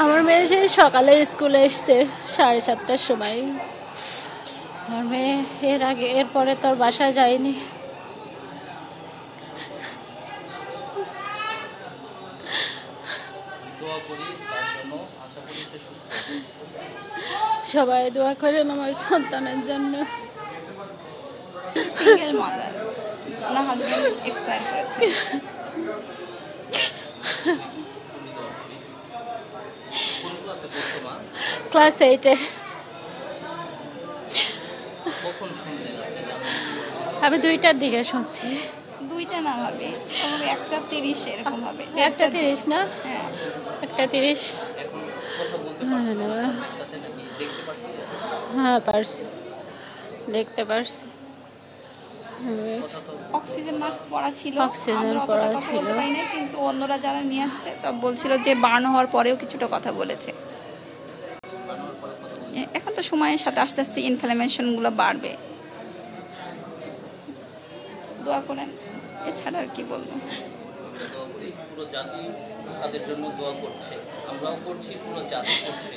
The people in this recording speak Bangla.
আমার মেয়ে সেই সকালে স্কুলে এসছে 7:30টার সময়। আমার মেয়ে এরপরে তোর বাসায় যায়নি। সবাই দোয়া করেন আমার সন্তানের জন্য। সিঙ্গেল মাদার, ওনার হাজবেন্ড এক্সপায়ার করেছে। ক্লাস 8-এ। আমি 2টার দিকে শুনছি। 2টা না হবে, 1:30 এরকম হবে। 1:30 না? হ্যাঁ 1:30। হ্যাঁ পারছি, দেখতে পারছি। অক্সিজেন মাস্ক পরা ছিল, অক্সিজেন পরা ছিল, কিন্তু অন্যরা যারা নিয়ে আসছে তো বলছিল যে বার্ন হওয়ার পরেও কিছুটা কথা বলেছে। এখন তো সময়ের সাথে আস্তে আস্তে ইনফ্লামেশনগুলো বাড়বে, দোয়া করেন, এছাড়া আর কি বলবো। পুরো জাতি তাদের জন্য দোয়া করছে, আমরাও করছি, পুরো জাতি করছে।